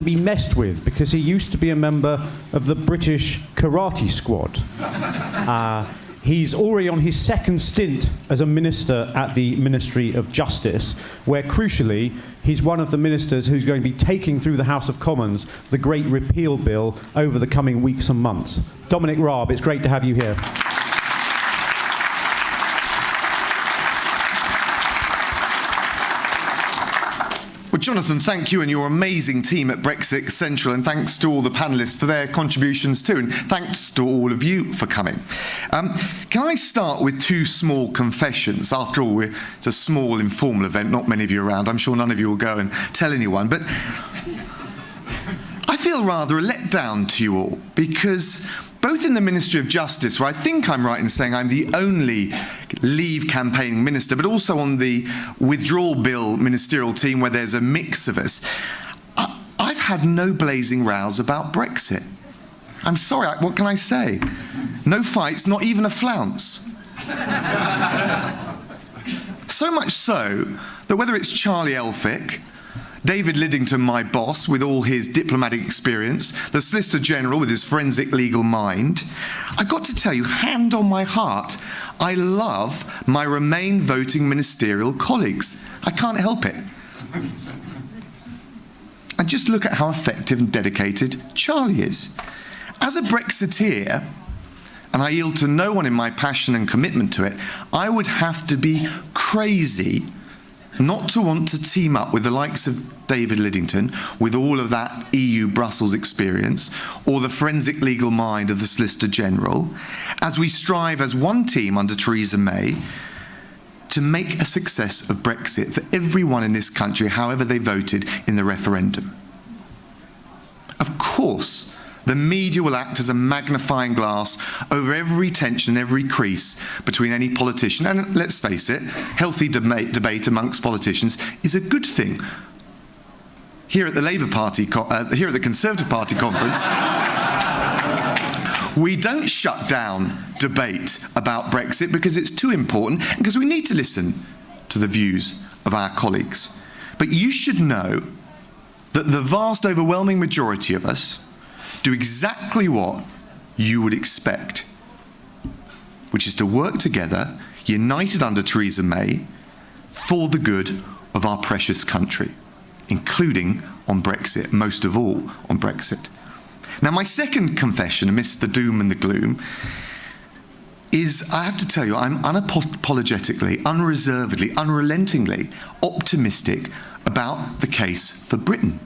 be messed with because he used to be a member of the British karate squad. He's already on his second stint as a minister at the Ministry of Justice, where, crucially, he's one of the ministers who's going to be taking through the House of Commons the Great Repeal Bill over the coming weeks and months. Dominic Raab, it's great to have you here. Well, Jonathan, thank you and your amazing team at BrexitCentral, and thanks to all the panellists for their contributions too, and thanks to all of you for coming. Can I start with two small confessions? After all, it's a small, informal event, not many of you around. I'm sure none of you will go and tell anyone, but I feel rather a letdown to you all, because both in the Ministry of Justice, where I think I'm right in saying I'm the only Leave campaigning minister, but also on the withdrawal bill ministerial team where there's a mix of us, I've had no blazing rows about Brexit. I'm sorry, what can I say? No fights, not even a flounce. So much so that whether it's Charlie Elphick, David Lidington, my boss, with all his diplomatic experience, the Solicitor General with his forensic legal mind, I've got to tell you, hand on my heart, I love my Remain voting ministerial colleagues. I can't help it. And just look at how effective and dedicated Charlie is. As a Brexiteer, and I yield to no one in my passion and commitment to it, I would have to be crazy not to want to team up with the likes of David Lidington, with all of that EU Brussels experience, or the forensic legal mind of the Solicitor General, as we strive as one team under Theresa May to make a success of Brexit for everyone in this country, however they voted in the referendum. Of course, the media will act as a magnifying glass over every tension, every crease between any politician. And let's face it, healthy debate amongst politicians is a good thing. Here at the Labour Party, here at the Conservative Party conference, we don't shut down debate about Brexit because it's too important and because we need to listen to the views of our colleagues. But you should know that the vast overwhelming majority of us do exactly what you would expect, which is to work together, united under Theresa May, for the good of our precious country, including on Brexit, most of all on Brexit. Now, my second confession, amidst the doom and the gloom, is, I have to tell you, I'm unapologetically, unreservedly, unrelentingly optimistic about the case for Britain.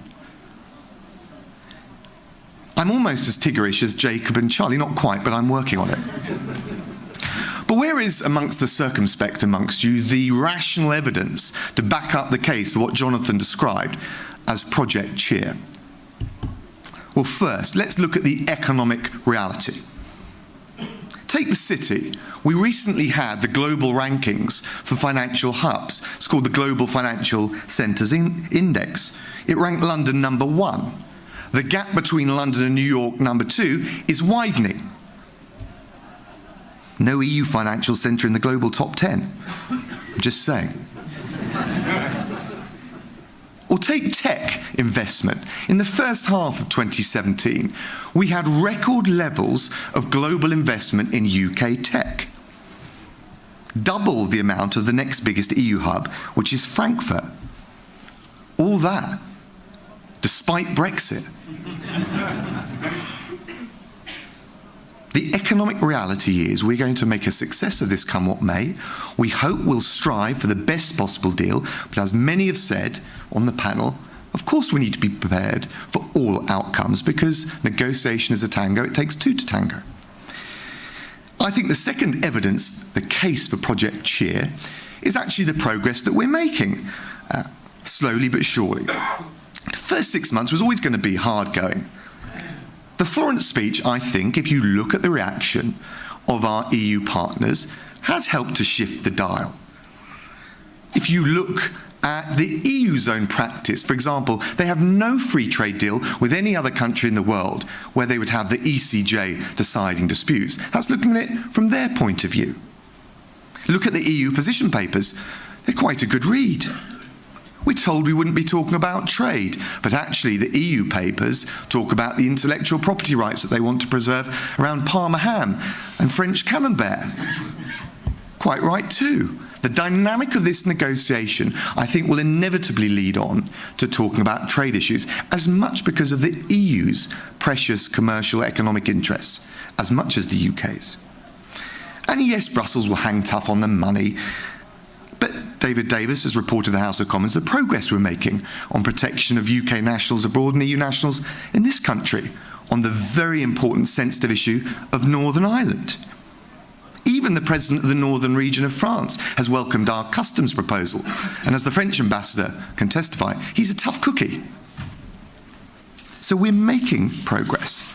I'm almost as Tiggerish as Jacob and Charlie, not quite, but I'm working on it. But where is, amongst the circumspect amongst you, the rational evidence to back up the case for what Jonathan described as Project Cheer? Well, first, let's look at the economic reality. Take the city. We recently had the global rankings for financial hubs. It's called the Global Financial Centres Index. It ranked London number 1. The gap between London and New York, number 2, is widening. No EU financial centre in the global top 10. I'm just saying. Or take tech investment. In the first half of 2017, we had record levels of global investment in UK tech. Double the amount of the next biggest EU hub, which is Frankfurt. All that despite Brexit. The economic reality is we're going to make a success of this come what may. We hope we'll strive for the best possible deal, but as many have said on the panel, of course we need to be prepared for all outcomes because negotiation is a tango, it takes two to tango. I think the second evidence, the case for Project Cheer, is actually the progress that we're making, slowly but surely. The first 6 months was always going to be hard going. The Florence speech, I think, if you look at the reaction of our EU partners, has helped to shift the dial. If you look at the EU's own practice, for example, they have no free trade deal with any other country in the world where they would have the ECJ deciding disputes. That's looking at it from their point of view. Look at the EU position papers. They're quite a good read. We're told we wouldn't be talking about trade, but actually the EU papers talk about the intellectual property rights that they want to preserve around Parma ham and French camembert. Quite right too. The dynamic of this negotiation, I think, will inevitably lead on to talking about trade issues, as much because of the EU's precious commercial economic interests, as much as the UK's. And yes, Brussels will hang tough on the money, but David Davis has reported to the House of Commons the progress we're making on protection of UK nationals abroad and EU nationals in this country on the very important sensitive issue of Northern Ireland. Even the President of the Northern region of France has welcomed our customs proposal, and as the French ambassador can testify, he's a tough cookie. So we're making progress.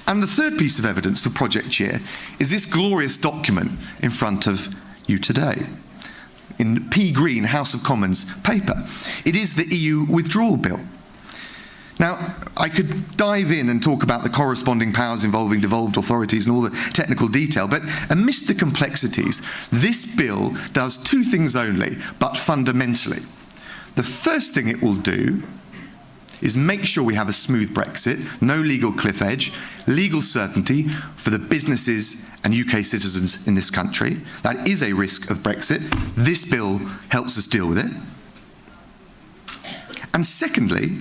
And the third piece of evidence for Project Cheer is this glorious document in front of you today. In P. Green, House of Commons paper. It is the EU withdrawal bill. Now, I could dive in and talk about the corresponding powers involving devolved authorities and all the technical detail, but amidst the complexities, this bill does two things only, but fundamentally. The first thing it will do is make sure we have a smooth Brexit, no legal cliff edge, legal certainty for the businesses and UK citizens in this country. That is a risk of Brexit. This bill helps us deal with it. And secondly,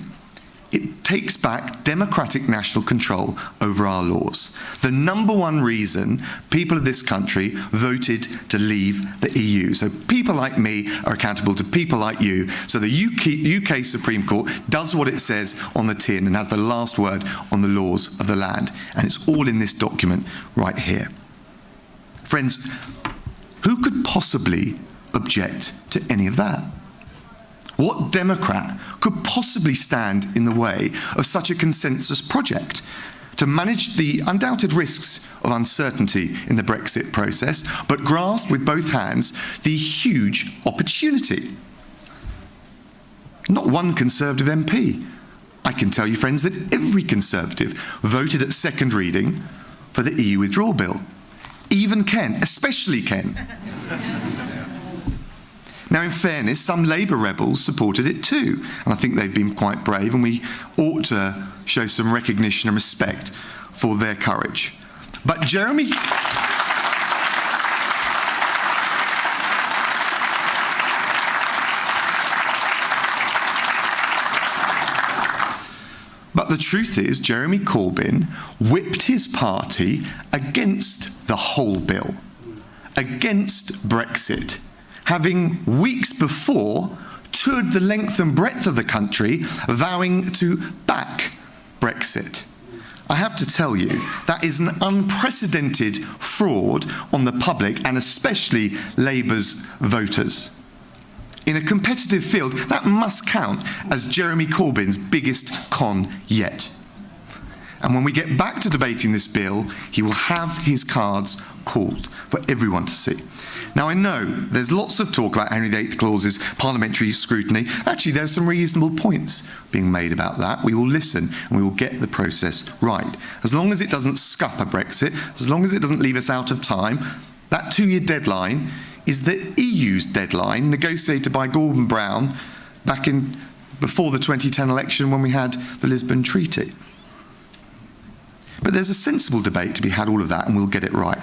it takes back democratic national control over our laws. The number one reason people of this country voted to leave the EU. So people like me are accountable to people like you. So the UK Supreme Court does what it says on the tin and has the last word on the laws of the land. And it's all in this document right here. Friends, who could possibly object to any of that? What Democrat could possibly stand in the way of such a consensus project to manage the undoubted risks of uncertainty in the Brexit process, but grasp with both hands the huge opportunity? Not one Conservative MP. I can tell you, friends, that every Conservative voted at second reading for the EU withdrawal bill. Even Ken, especially Ken. Now, in fairness, some Labour rebels supported it too, and I think they've been quite brave, and we ought to show some recognition and respect for their courage. But Jeremy... But the truth is, Jeremy Corbyn whipped his party against the whole bill, against Brexit, having weeks before toured the length and breadth of the country, vowing to back Brexit. I have to tell you, that is an unprecedented fraud on the public and especially Labour's voters. In a competitive field, that must count as Jeremy Corbyn's biggest con yet. And when we get back to debating this bill, he will have his cards called for everyone to see. Now, I know there's lots of talk about Henry VIII Clause's parliamentary scrutiny. Actually, there are some reasonable points being made about that. We will listen and we will get the process right. As long as it doesn't scupper Brexit, as long as it doesn't leave us out of time, that 2-year deadline is the EU's deadline, negotiated by Gordon Brown back in before the 2010 election when we had the Lisbon Treaty. But there's a sensible debate to be had, all of that, and we'll get it right.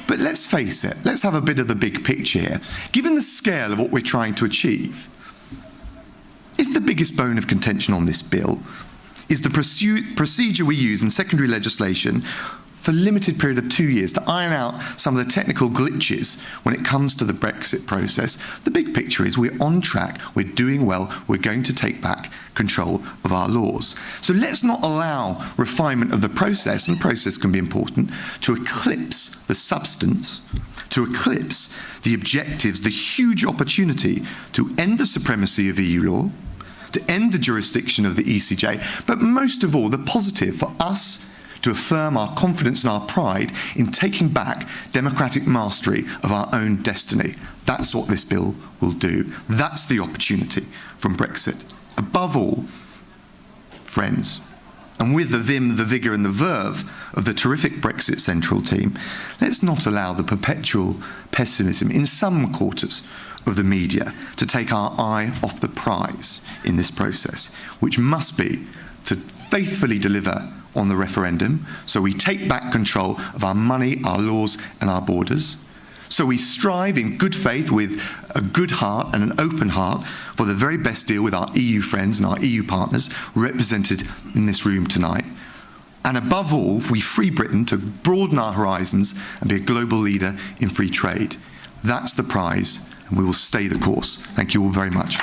But let's face it, let's have a bit of the big picture here. Given the scale of what we're trying to achieve, if the biggest bone of contention on this bill is the procedure we use in secondary legislation for a limited period of 2 years to iron out some of the technical glitches when it comes to the Brexit process, the big picture is we're on track, we're doing well, we're going to take back control of our laws. So let's not allow refinement of the process, and process can be important, to eclipse the substance, to eclipse the objectives, the huge opportunity to end the supremacy of EU law, to end the jurisdiction of the ECJ, but most of all, the positive for us to affirm our confidence and our pride in taking back democratic mastery of our own destiny. That's what this bill will do. That's the opportunity from Brexit. Above all, friends, and with the vim, the vigour and the verve of the terrific BrexitCentral team, let's not allow the perpetual pessimism in some quarters of the media to take our eye off the prize in this process, which must be to faithfully deliver on the referendum, so we take back control of our money, our laws and our borders. So we strive in good faith with a good heart and an open heart for the very best deal with our EU friends and our EU partners represented in this room tonight. And above all, we free Britain to broaden our horizons and be a global leader in free trade. That's the prize, and we will stay the course. Thank you all very much.